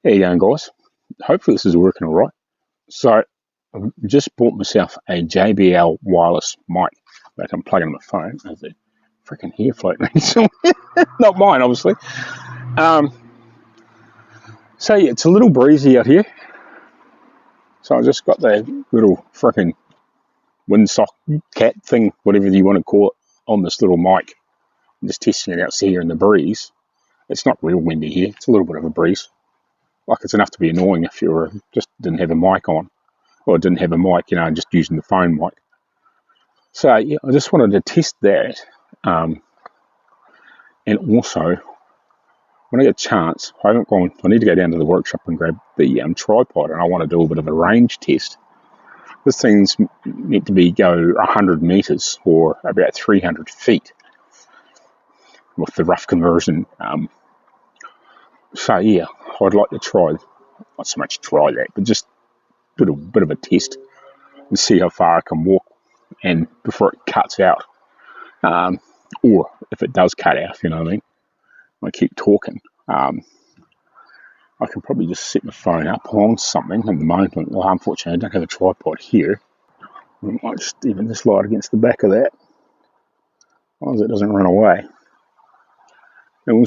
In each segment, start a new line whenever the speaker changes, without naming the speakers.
How you going, guys? Hopefully this is working all right. So I just bought myself a JBL wireless mic that I'm plugging on my phone. There's a freaking hair floating somewhere. Not mine, obviously. So yeah, it's a little breezy out here. So I just got the little freaking windsock cat thing, whatever you want to call it, on this little mic. I'm just testing it out here in the breeze. It's not real windy here. It's a little bit of a breeze. Like, it's enough to be annoying if you just didn't have a mic on, or didn't have a mic, just using the phone mic. So yeah, I just wanted to test that, and also when I get a chance, I need to go down to the workshop and grab the tripod, and I want to do a bit of a range test. This thing's meant to go 100 meters, or about 300 feet, with the rough conversion. So yeah, I'd like to try, not so much try that, but just do a bit of a test and see how far I can walk, and before it cuts out, or if it does cut out, you know what I mean. I keep talking. I can probably just set my phone up on something at the moment. Well, unfortunately, I don't have a tripod here. I might just even just lie against the back of that, as long as it doesn't run away. And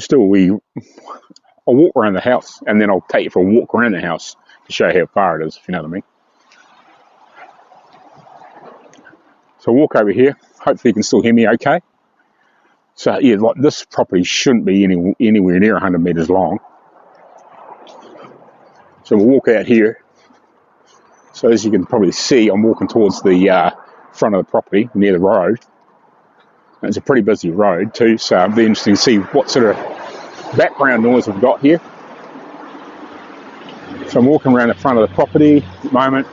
I'll walk around the house, and then I'll take you for a walk around the house to show how far it is, if you know what I mean. So I'll walk over here. Hopefully you can still hear me okay. So yeah, like, this property shouldn't be anywhere near 100 meters long. So we'll walk out here. So as you can probably see, I'm walking towards the front of the property, near the road. And it's a pretty busy road too, so it'll be interesting to see what sort of background noise we've got here. So I'm walking around the front of the property at the moment.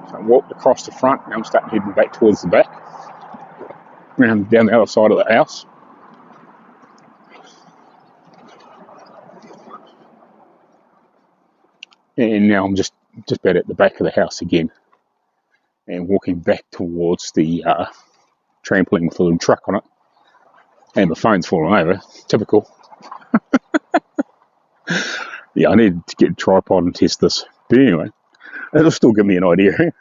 So I walked across the front, now I'm starting heading back towards the back, around down the other side of the house. And now I'm just about at the back of the house again, and walking back towards the trampoline with a little truck on it. And my phone's falling over, typical. Yeah, I need to get a tripod and test this. But anyway, it'll still give me an idea.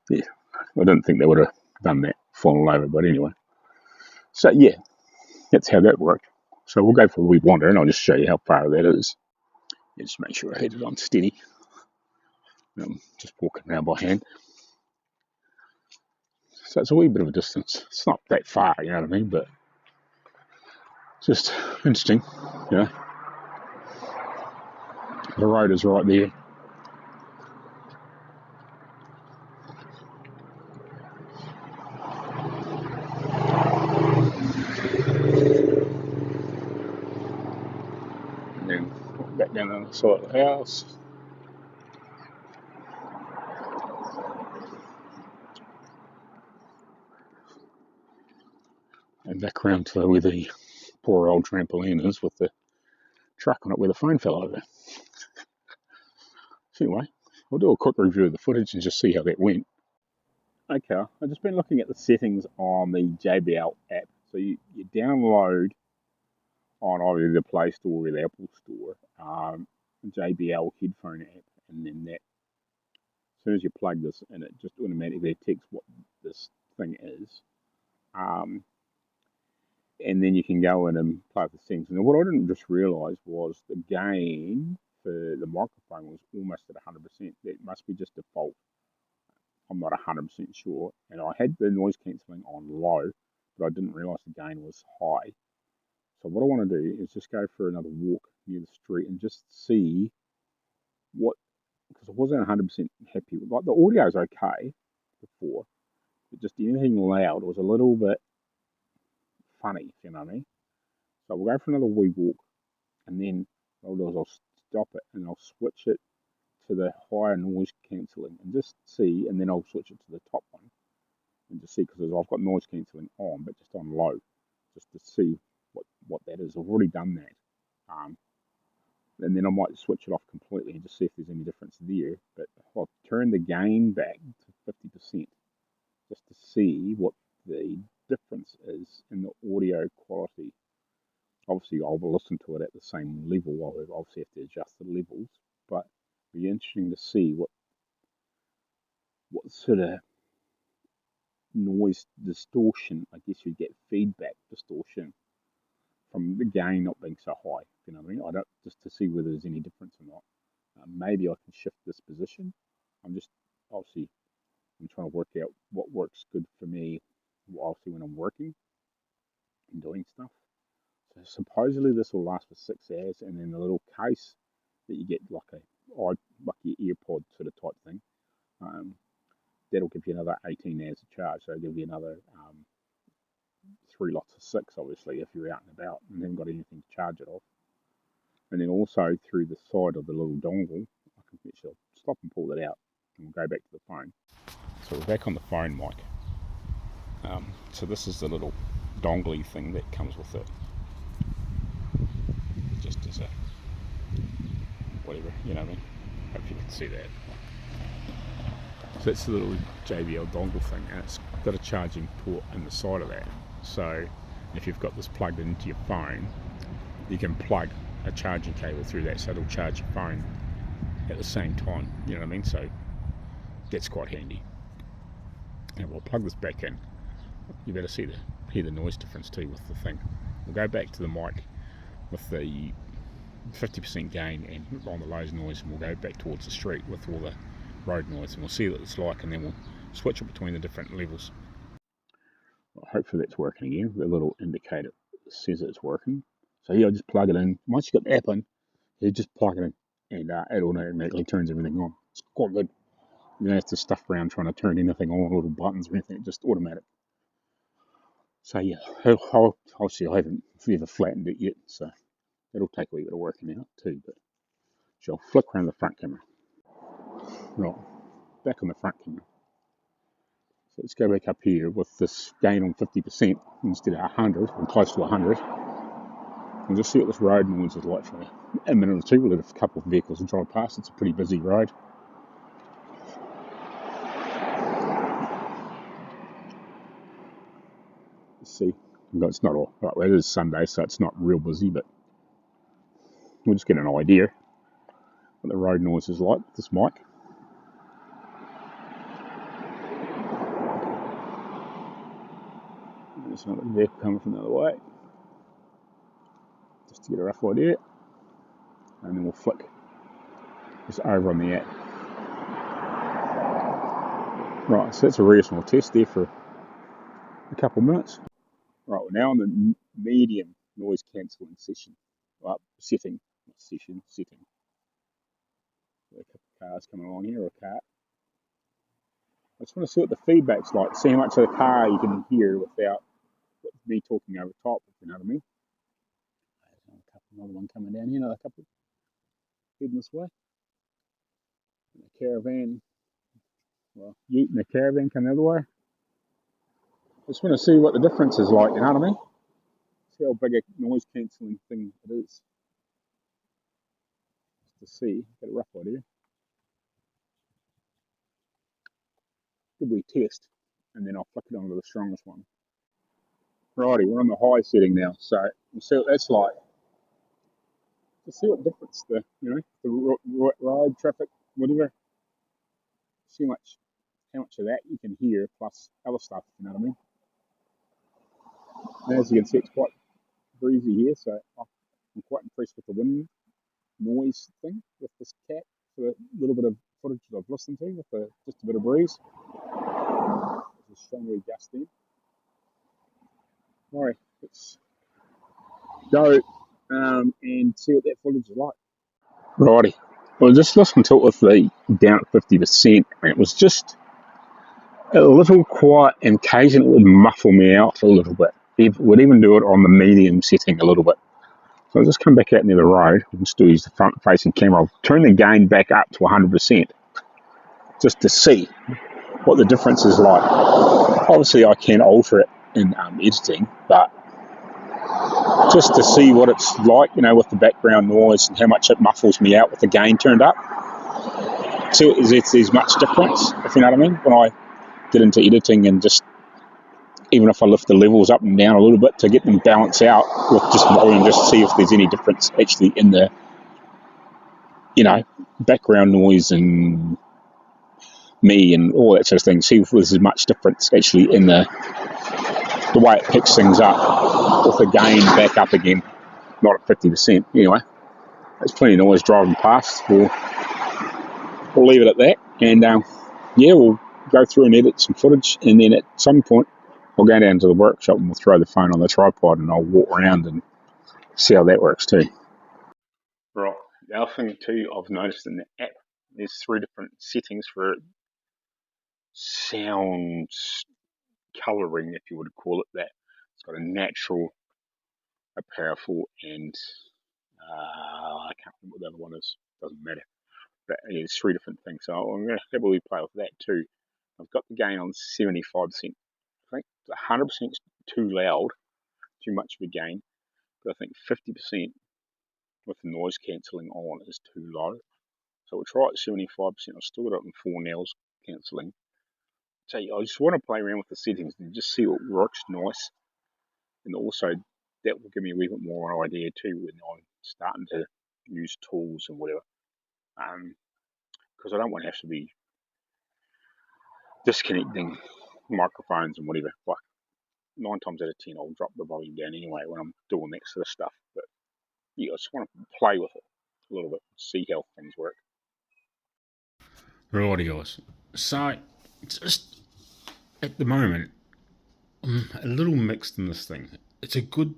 Yeah, I didn't think they would have done that, fallen over, but anyway. So yeah, that's how that worked. So we'll go for a wee wander, and I'll just show you how far that is. Just make sure I had it on steady. I'm just walking around by hand. So it's a wee bit of a distance. It's not that far, you know what I mean, but just interesting, you know. The road is right there. And then back down the other side of the house. And back around to where the poor old trampoline is, with the truck on it where the phone fell over. So anyway, we'll do a quick review of the footage and just see how that went. Okay, I've just been looking at the settings on the JBL app. So you download on either the Play Store or the Apple Store JBL headphone app, and then that, as soon as you plug this in, it just automatically detects what this thing is. And then you can go in and play with the settings. And what I didn't just realise was the gain for the microphone was almost at 100%. That must be just default. I'm not 100% sure. And I had the noise cancelling on low, but I didn't realise the gain was high. So what I want to do is just go for another walk near the street and just see what, because I wasn't 100% happy with, like, the audio is okay before, but just anything loud was a little bit funny, if you know what I mean. So we'll go for another wee walk, and then what I'll do is I'll stop it and I'll switch it to the higher noise cancelling and just see, and then I'll switch it to the top one and just see, because I've got noise cancelling on, but just on low, just to see what that is. I've already done that. And then I might switch it off completely and just see if there's any difference there. But I'll turn the gain back to 50% just to see what the difference is in the audio quality. Obviously, I'll listen to it at the same level. I'll obviously have to adjust the levels, but it'll be interesting to see what sort of noise distortion, I guess you get feedback distortion from the gain not being so high. You know what I mean? I don't, just to see whether there's any difference or not. Maybe I can shift this position. Obviously I'm trying to work out what works good for me. Obviously when I'm working and doing stuff. So supposedly this will last for 6 hours, and then the little case that you get like your earpod sort of type thing. That'll give you another 18 hours of charge. So it'll give you another 3 lots of 6, obviously, if you're out and about and haven't got anything to charge it off. And then also through the side of the little dongle, I can actually stop and pull that out, and we'll go back to the phone. So we're back on the phone mic. So this is the little dongly thing that comes with it, just as a whatever, you know what I mean? Hope you can see that. So that's the little JBL dongle thing, and it's got a charging port in the side of that. So if you've got this plugged into your phone, you can plug a charging cable through that, so it'll charge your phone at the same time, you know what I mean? So that's quite handy. And we'll plug this back in. You better hear the noise difference too with the thing. We'll go back to the mic with the 50% gain and on the lows noise, and we'll go back towards the street with all the road noise, and we'll see what it's like, and then we'll switch it between the different levels. Well, hopefully that's working again. The little indicator says it's working. So here I just plug it in. Once you got the app in, you just plug it in, and it automatically turns everything on. It's quite good. You don't have to stuff around trying to turn anything on, little buttons or anything, just automatic. So yeah, obviously I haven't ever flattened it yet, so it'll take a wee bit of working out too, but I'll flick around the front camera. Right, back on the front camera. So let's go back up here with this gain on 50% instead of 100, or close to 100. And just see what this road noise is like for a minute or two. We'll let a couple of vehicles drive past. It's a pretty busy road. Let's see. It's not all right. Well, it is Sunday, so it's not real busy, but we'll just get an idea what the road noise is like with this mic. There's another vehicle coming from the other way, just to get a rough idea. And then we'll flick just over on the app. Right, so that's a reasonable test there for a couple of minutes. Right, we're now on the medium noise cancelling setting. Setting. A couple of cars coming along here, or a car. I just want to see what the feedback's like, see how much of the car you can hear without me talking over top, if you know what I mean. There's another one coming down here, another couple heading this way. And a caravan, ute and a caravan coming the other way. I just want to see what the difference is like, you know what I mean? See how big a noise cancelling thing it is. Just to see, get a rough idea. Good wee test, and then I'll flick it onto the strongest one. Righty, we're on the high setting now, so we'll see what that's like. To see what difference the road traffic, whatever. See how much of that you can hear, plus other stuff. You know what I mean? And as you can see, it's quite breezy here, so I'm quite impressed with the wind noise thing with this cat. For the little bit of footage that I've listened to with just a bit of breeze. There's a strong gust there. Alright, let's go and see what that footage is like. Righty. Well, just listening to it with the down at 50%, and it was just a little quiet, and occasionally it would muffle me out a little bit. It would even do it on the medium setting a little bit. So I'll just come back out near the road. I'll just use the front-facing camera. I'll turn the gain back up to 100% just to see what the difference is like. Obviously, I can alter it in editing, but just to see what it's like, with the background noise and how much it muffles me out with the gain turned up. See if there's much difference, if you know what I mean, when I get into editing and just even if I lift the levels up and down a little bit to get them balanced out with just volume, just to see if there's any difference actually in the, background noise and me and all that sort of thing. See if there's much difference actually in the way it picks things up with the gain back up again, not at 50%. Anyway, there's plenty of noise driving past. We'll leave it at that, and we'll go through and edit some footage, and then at some point I'll go down to the workshop and we'll throw the phone on the tripod and I'll walk around and see how that works too. Right, the other thing too I've noticed in the app, there's 3 different settings for sound colouring, if you would call it that. It's got a natural, a powerful, and I can't remember what the other one is, doesn't matter. But there's 3 different things, so I'm going to happily play with that too. I've got the gain on 75%. I think 100% is too loud, too much of a gain, but I think 50% with the noise cancelling on is too low. So we'll try it at 75%. I've still got it on 4 nails cancelling. So I just want to play around with the settings and just see what works nice, and also that will give me a wee bit more of an idea too when I'm starting to use tools and whatever. Because I don't want to have to be disconnecting microphones and whatever. Like 9 times out of 10, I'll drop the volume down anyway when I'm doing that sort of stuff. But yeah, I just want to play with it a little bit, see how things work.
Righty, guys. So, just at the moment, I'm a little mixed in this thing. It's a good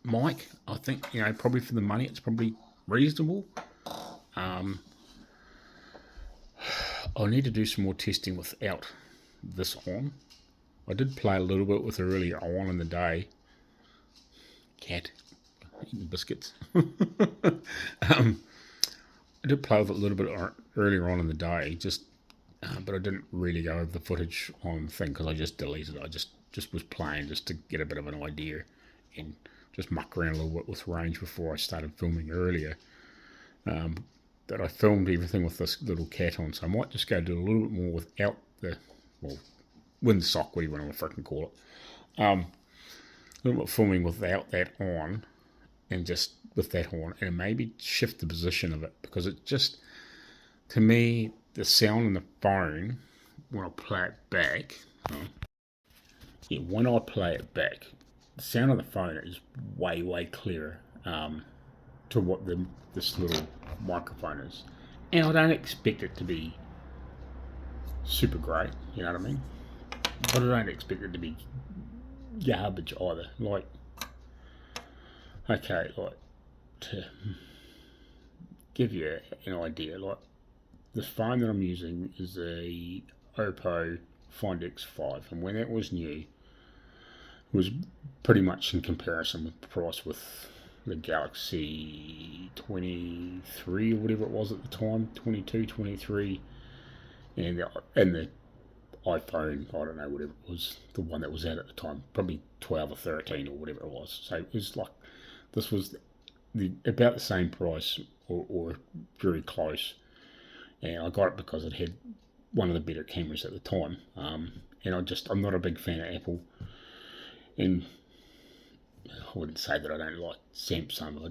mic. I think, probably for the money, it's probably reasonable. I need to do some more testing without this on. I did play a little bit with it earlier on in the day. Cat eating biscuits. I did play with it a little bit earlier on in the day, but I didn't really go over the footage on the thing because I just deleted it. I just was playing just to get a bit of an idea and just muck around a little bit with range before I started filming earlier. But I filmed everything with this little cat on, so I might just go do a little bit more without the, windsock, whatever you want to freaking call it. A little bit filming without that on, and just with that on, and maybe shift the position of it, because it just, to me, the sound on the phone, when I play it back, when I play it back, the sound on the phone is way, way clearer to what this little microphone is. And I don't expect it to be super great, you know what I mean? But I don't expect it to be garbage either. To give you an idea, this phone that I'm using is a Oppo Find X5, and when that was new, it was pretty much in comparison with the price with the Galaxy 23 or whatever it was at the time, 22, 23, and the iPhone, I don't know, whatever it was, the one that was out at the time, probably 12 or 13 or whatever it was. So it was this was about the same price or very close. And I got it because it had one of the better cameras at the time. And I'm not a big fan of Apple. And I wouldn't say that I don't like Samsung.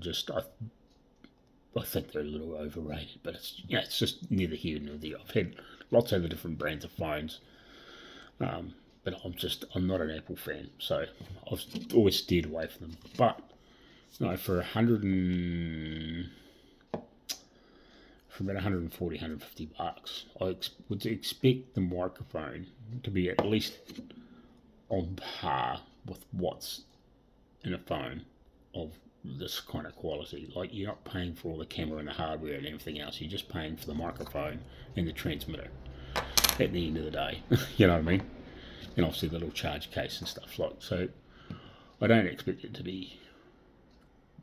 I think they're a little overrated, but it's just neither here nor there. I've had lots of the different brands of phones, but I'm not an Apple fan, so I've always steered away from them. But for about 140, 150 bucks, I would expect the microphone to be at least on par with what's in a phone of this kind of quality. You're not paying for all the camera and the hardware and everything else. You're just paying for the microphone and the transmitter at the end of the day. You know what I mean? And obviously the little charge case and stuff. So I don't expect it to be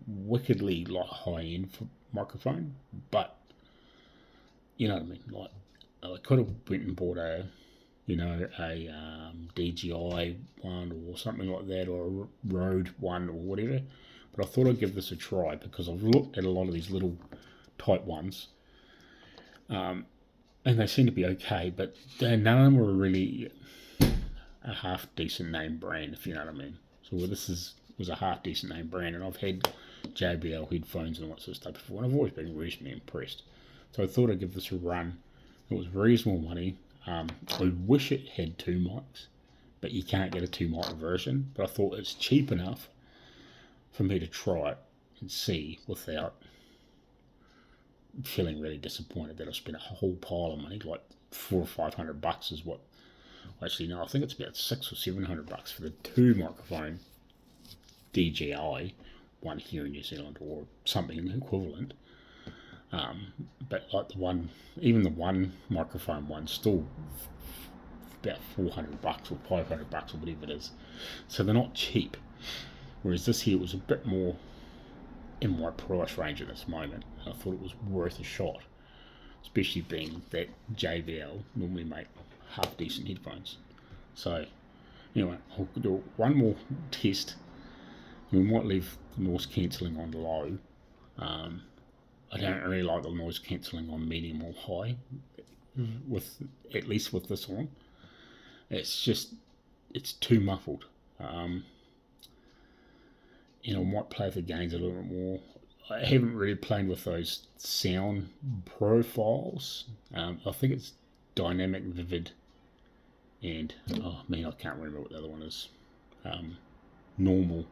wickedly high-end for microphone, but you know what I mean? I could have went and bought a DJI one or something like that, or a Rode one or whatever. But I thought I'd give this a try because I've looked at a lot of these little type ones, and they seem to be okay, but none of them were really a half decent name brand, if you know what I mean. So was a half decent name brand, and I've had JBL headphones and all that sort of stuff before, and I've always been reasonably impressed. So I thought I'd give this a run. It was reasonable money. I wish it had 2 mics, but you can't get a 2 mic version. But I thought it's cheap enough for me to try it and see without feeling really disappointed that I spent a whole pile of money, like $400 or $500 is what. Actually, no, I think it's about $600 or $700 for the 2 microphone DJI one here in New Zealand or something equivalent. But like even the one microphone one's still about $400 or $500 or whatever it is. So they're not cheap. Whereas this here was a bit more in my price range at this moment. I thought it was worth a shot, especially being that JBL normally make half decent headphones. So anyway, I'll do one more test. We might leave the noise cancelling on low. I don't really like the noise cancelling on medium or high, at least with this on. It's too muffled. I might play with the gains a little bit more. I haven't really played with those sound profiles. I think it's dynamic, vivid, and I can't remember what the other one is. Normal.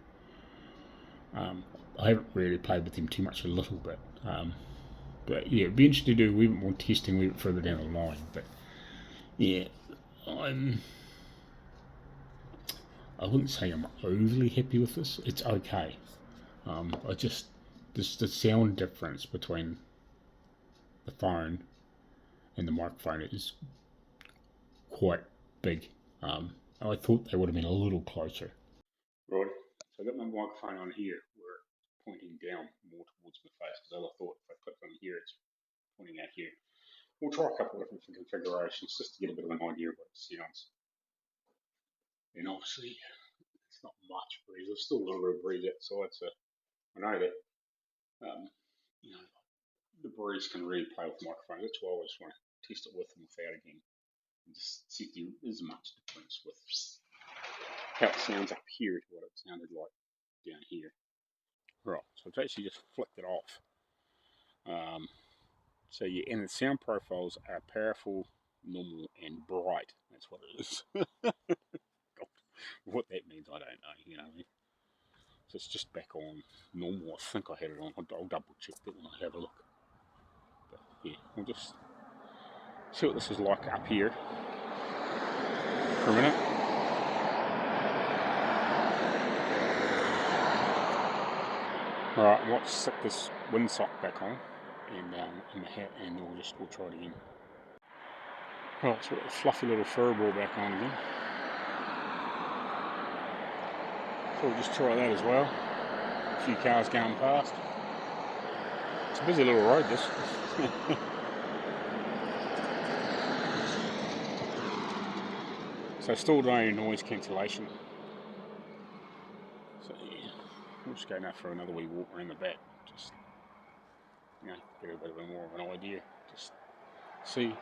I haven't really played with them too much, a little bit. But yeah, it'd be interesting to do a wee bit more testing a wee bit further down the line. But yeah, I wouldn't say I'm overly happy with this. It's okay. The sound difference between the phone and the microphone is quite big. I thought they would have been a little closer. Right, so I got my microphone on here where it's pointing down more towards my face, because I thought if I click on here it's pointing out here. We'll try a couple of different configurations just to get a bit of an idea of what it sounds. And obviously it's not much breeze, there's still a little bit of breeze outside, so I know that the breeze can really play with the microphone. That's why I just want to test it with and without again, and just see if there is much difference with how it sounds up here to what it sounded like down here. Right, so I've actually just flicked it off. So yeah, and the sound profiles are powerful, normal, and bright. That's what it is. What that means, I don't know. You know what I mean? So it's just back on normal. I think I had it on. I'll double check that when I have a look. But yeah, we'll just see what this is like up here for a minute. Alright, let's stick this windsock back on and in the hat, and we'll try it again. Right, so we've got the fluffy little fur ball back on again. So we'll just try that as well. A few cars going past. It's a busy little road, this. So still doing noise cancellation. So yeah, we'll just go now for another wee walk around the back. Just, get a bit of more of an idea. Just see.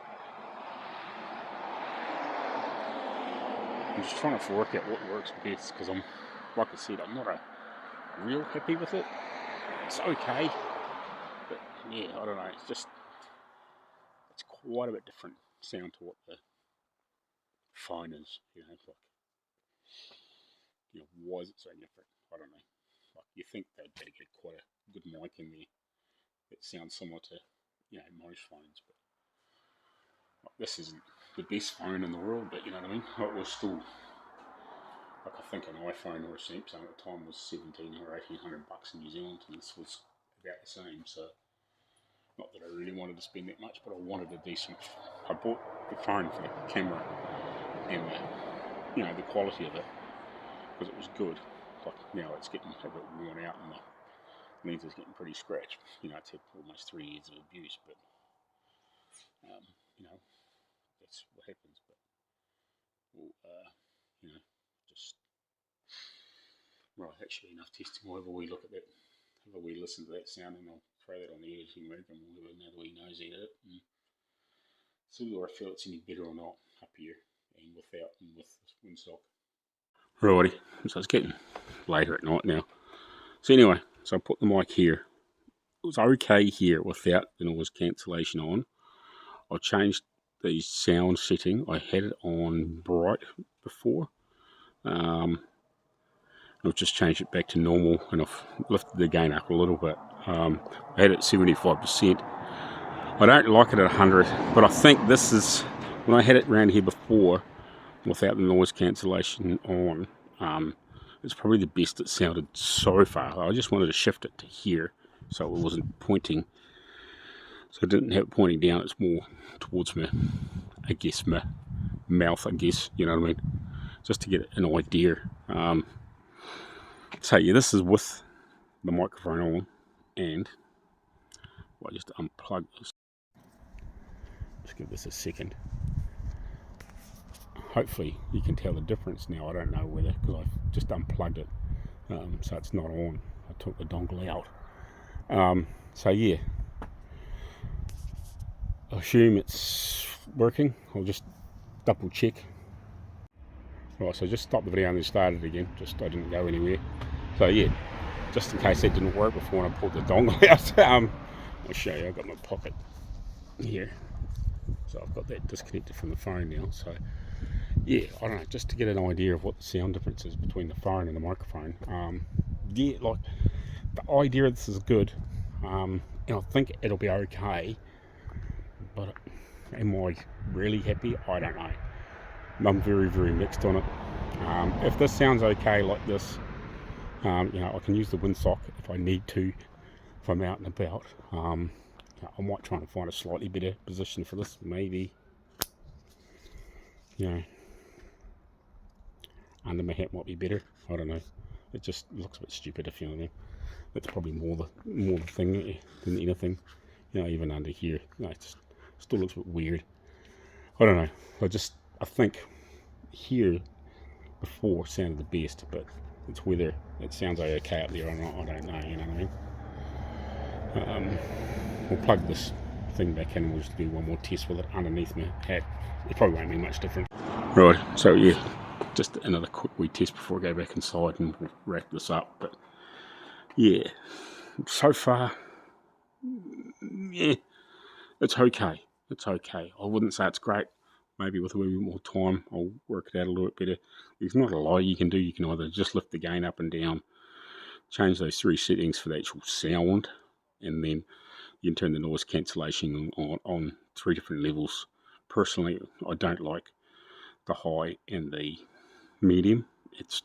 I'm just trying to work out what works best, because like I said, I'm not real happy with it. It's okay, but yeah, I don't know. It's quite a bit different sound to what the phone is. Why is it so different? I don't know. Like, you think they'd better get quite a good mic in there that sounds similar to most phones, but like, this isn't the best phone in the world, but you know what I mean. It was still, like, I think an iPhone or a Samsung at the time was $1,700 or $1,800 in New Zealand, and this was about the same. So not that I really wanted to spend that much, but I wanted a decent. I bought the phone for the camera and the quality of it, because it was good. Like, now it's getting a bit worn out and the lens is getting pretty scratched. It's had almost 3 years of abuse, but that's what happens. But we'll just right. That should be enough testing. We'll have a wee look at that. Have a wee listen to that sound, and I'll throw that on the editing rig, and we'll have another wee nosy at it and see whether I feel it's any better or not up here. and without and with this windsock. Righty, so it's getting later at night now. So anyway, so I put the mic here. It was okay here without the noise cancellation on. I changed the sound setting. I had it on bright before. I've just changed it back to normal, and I've lifted the gain up a little bit. I had it at 75%. I don't like it at 100, but I think this is, when I had it around here before, without the noise cancellation on, it's probably the best it sounded so far. I just wanted to shift it to here, so it wasn't pointing. So I didn't have it pointing down, it's more towards my mouth, you know what I mean? Just to get an idea. So yeah, this is with the microphone on, and I just unplug this. Just give this a second. Hopefully you can tell the difference now. I don't know whether, because I've just unplugged it, so it's not on. I took the dongle out. So yeah, I assume it's working. I'll just double check. Right, so just stop the video and then start it again. I didn't go anywhere. So yeah, just in case that didn't work before when I pulled the dongle out, I'll show you. I've got my pocket here, so I've got that disconnected from the phone now. So yeah, I don't know, just to get an idea of what the sound difference is between the phone and the microphone. Yeah, like the idea of this is good, and I think it'll be okay, but am I really happy? I don't know. I'm very, very mixed on it. If this sounds okay like this, you know, I can use the windsock if I need to, if I'm out and about. I might try and find a slightly better position for this, maybe, you know, under my hat might be better. I don't know. It just looks a bit stupid, if you know what I mean. That's probably more the thing than anything. You know, even under here, you know, it just still looks a bit weird. I don't know. I think here before sounded the best, but it's whether it sounds okay up there or not. I don't know. You know what I mean? We'll plug this thing back in and we'll just do one more test with it underneath my hat. It probably won't be much different. Right. So yeah, just another quick wee test before I go back inside and we'll wrap this up. But yeah, so far, yeah, it's okay. It's okay. I wouldn't say it's great. Maybe with a little bit more time, I'll work it out a little bit better. There's not a lot you can do. You can either just lift the gain up and down, change those 3 settings for the actual sound, and then you can turn the noise cancellation on 3 different levels. Personally, I don't like the high and the medium. It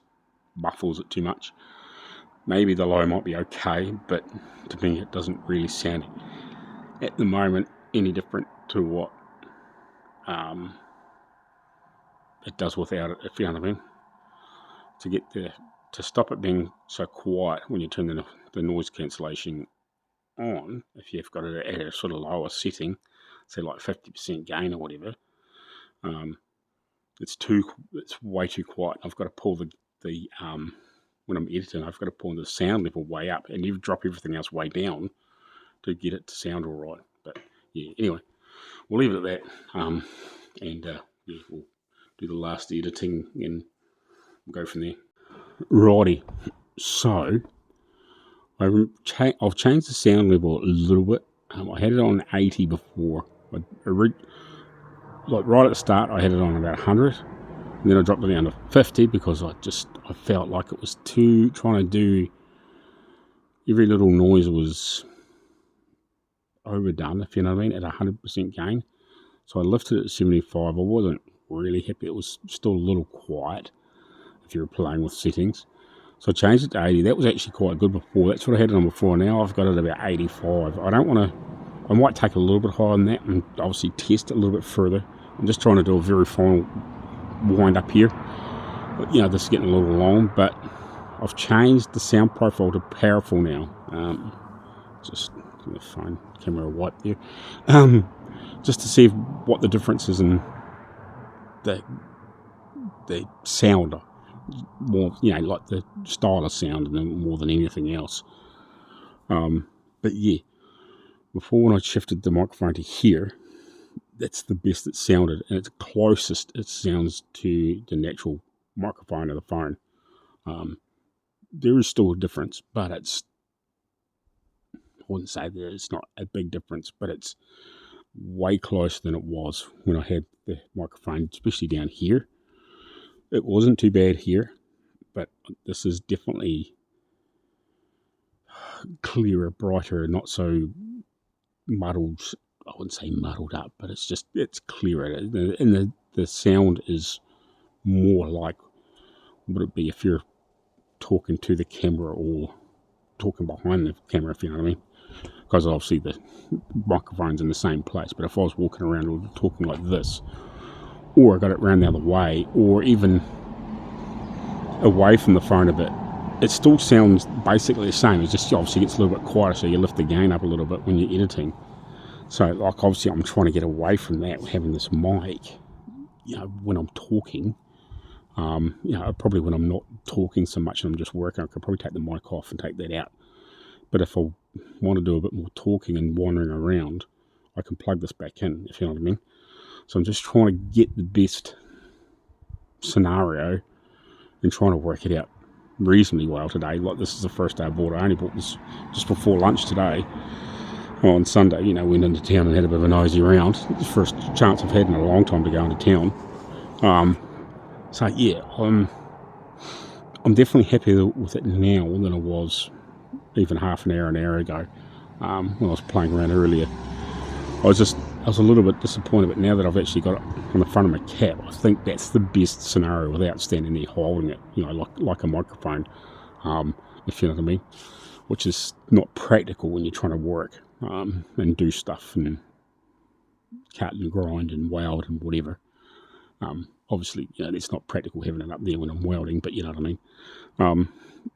muffles it too much. Maybe the low might be okay, but to me it doesn't really sound at the moment any different to what it does without it, if you know what I mean. To stop it being so quiet when you turn the noise cancellation on, if you've got it at a sort of lower setting, say like 50% gain or whatever, it's way too quiet. I've got to pull the when I'm editing, I've got to pull the sound level way up, and you drop everything else way down to get it to sound all right. But yeah, anyway, we'll leave it at that, and yeah, we'll do the last editing and we'll go from there. Righty, so I've changed the sound level a little bit. I had it on 80 before. Like right at the start, I had it on about 100, and then I dropped it down to 50 because I felt like it was trying to do every little noise was overdone, if you know what I mean, at 100% gain. So I lifted it to 75. I wasn't really happy. It was still a little quiet if you were playing with settings. So I changed it to 80. That was actually quite good before. That's what I had it on before. Now I've got it about 85. I might take a little bit higher than that and obviously test it a little bit further. I'm just trying to do a very final wind up here. But, you know, this is getting a little long, but I've changed the sound profile to powerful now. Just give the phone camera a wipe there. Just to see what the difference is in the sound, more, you know, like the style of sound more than anything else. But yeah, before when I shifted the microphone to here, that's the best it sounded, and it's closest it sounds to the natural microphone of the phone. There is still a difference, but I wouldn't say that it's not a big difference, but it's way closer than it was when I had the microphone, especially down here. It wasn't too bad here, but this is definitely clearer, brighter, not so muddled. I wouldn't say muddled up, but it's clearer, and the sound is more like would it be if you're talking to the camera or talking behind the camera, if you know what I mean, because obviously the microphone's in the same place. But if I was walking around or talking like this, or I got it round the other way, or even away from the phone a bit, it still sounds basically the same. It just obviously gets a little bit quieter, so you lift the gain up a little bit when you're editing. So like obviously I'm trying to get away from that, having this mic, when I'm talking. Probably when I'm not talking so much and I'm just working, I could probably take the mic off and take that out. But if I want to do a bit more talking and wandering around, I can plug this back in, if you know what I mean. So I'm just trying to get the best scenario and trying to work it out reasonably well today. Like this is the first day I bought it. I only bought this just before lunch today. On Sunday, went into town and had a bit of a nosy around. It's the first chance I've had in a long time to go into town. So yeah, I'm definitely happier with it now than I was even half an hour ago. When I was playing around earlier, I was a little bit disappointed. But now that I've actually got it on the front of my cap, I think that's the best scenario without standing there holding it, like a microphone, if you know what I mean. Which is not practical when you're trying to work and do stuff and cut and grind and weld and whatever. Obviously, it's not practical having it up there when I'm welding, but you know what I mean.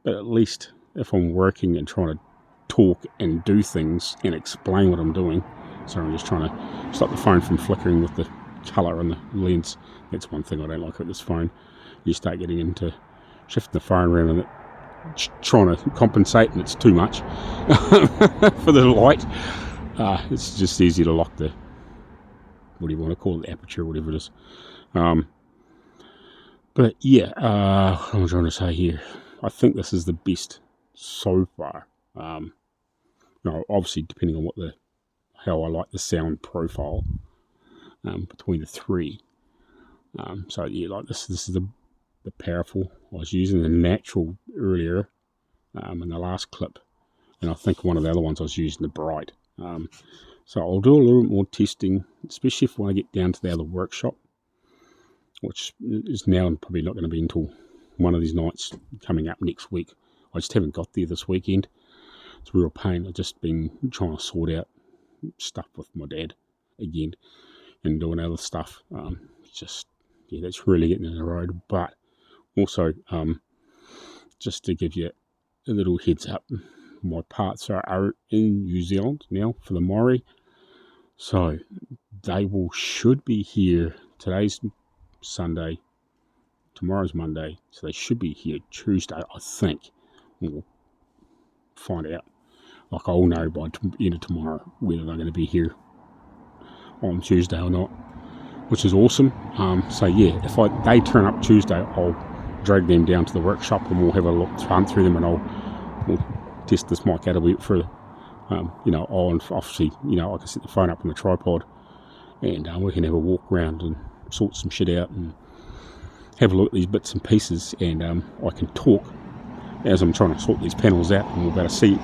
But at least if I'm working and trying to talk and do things and explain what I'm doing, so I'm just trying to stop the phone from flickering with the colour and the lens. That's one thing I don't like with this phone. You start getting into shifting the phone around and trying to compensate, and it's too much for the light. It's just easy to lock the, what do you want to call it, the aperture, whatever it is. But yeah, what am I trying to say here? I think this is the best so far. Obviously depending on how I like the sound profile between the three. So yeah, like this is the powerful. I was using the natural earlier in the last clip, and I think one of the other ones I was using the bright. So I'll do a little bit more testing, especially if when I get down to the other workshop, which is now probably not going to be until one of these nights coming up next week. I just haven't got there this weekend. It's a real pain. I've just been trying to sort out stuff with my dad again and doing other stuff. That's really getting in the road. But also, just to give you a little heads up, my parts are in New Zealand now for the Maori. So they should be here. Today's Sunday, tomorrow's Monday, so they should be here Tuesday, I think. We'll find out. Like I'll know by the end of tomorrow whether they're going to be here on Tuesday or not, which is awesome. So yeah, if they turn up Tuesday, I'll drag them down to the workshop and we'll have a look, hunt through them, and we'll test this mic out a bit further. Obviously, I can set the phone up on the tripod and we can have a walk around and sort some shit out and have a look at these bits and pieces, and I can talk as I'm trying to sort these panels out, and we'll be able to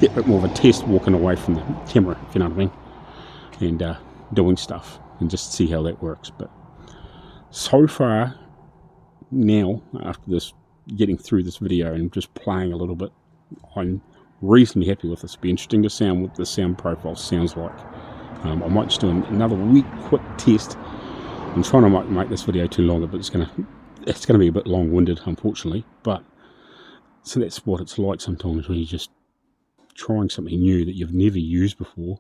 get a bit more of a test walking away from the camera, if you know what I mean, and doing stuff and just see how that works. But so far now, after this, getting through this video and just playing a little bit, I'm reasonably happy with this. It'll be interesting to sound what the sound profile sounds like. I might just do another quick test. I'm trying to make this video too longer, but it's going to be a bit long-winded, unfortunately. But so that's what it's like sometimes when you're just trying something new that you've never used before.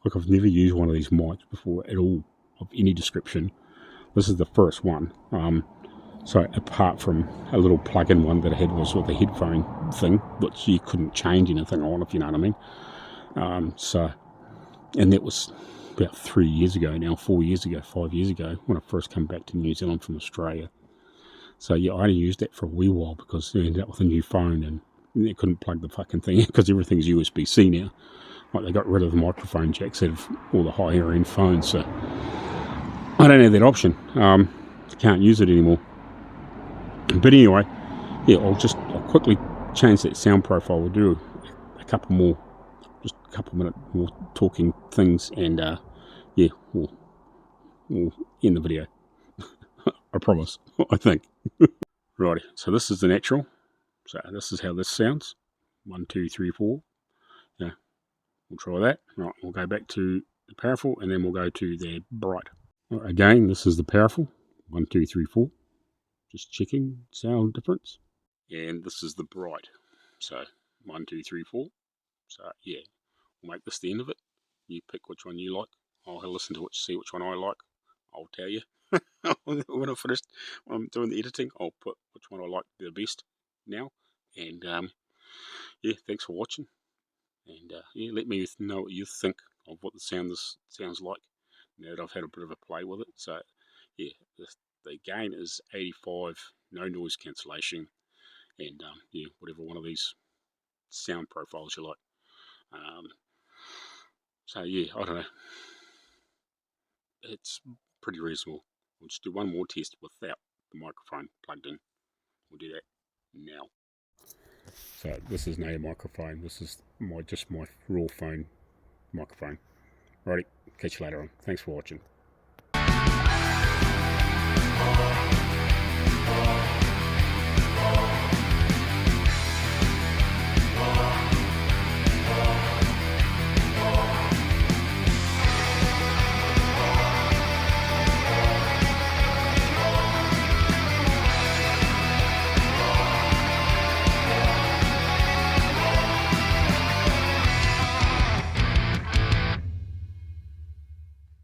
Like I've never used one of these mics before at all, of any description. This is the first one. So apart from a little plug-in one that I had was with a headphone thing, which you couldn't change anything on, if you know what I mean. And that was about 3 years ago now, 4 years ago, 5 years ago, when I first came back to New Zealand from Australia. So yeah, I only used that for a wee while because I ended up with a new phone and they couldn't plug the fucking thing in because everything's USB-C now. Like, they got rid of the microphone jacks out of all the higher end phones, so I don't have that option. Can't use it anymore. But anyway, yeah, I'll quickly change that sound profile. We'll do a couple more, just a couple minute more talking things, and yeah, we'll end the video. I promise. I think. Righty, so this is the natural. So this is how this sounds. 1, 2, 3, 4. Yeah, we'll try that. Right, we'll go back to the powerful, and then we'll go to the bright. Right, again, this is the powerful. 1, 2, 3, 4. Just checking sound difference. And this is the bright. So 1, 2, 3, 4. So yeah, we'll make this the end of it. You pick which one you like. I'll listen to see which one I like. I'll tell you. When I finished, when I'm doing the editing, I'll put which one I like the best now. And yeah, thanks for watching. And yeah, let me know what you think of what this sounds like now that I've had a bit of a play with it. So yeah, the gain is 85, no noise cancellation, and yeah, whatever one of these sound profiles you like. So yeah, I don't know. It's pretty reasonable. We'll just do one more test without the microphone plugged in. We'll do that now. So this is no microphone. This is just my raw phone microphone. Righty, catch you later on. Thanks for watching.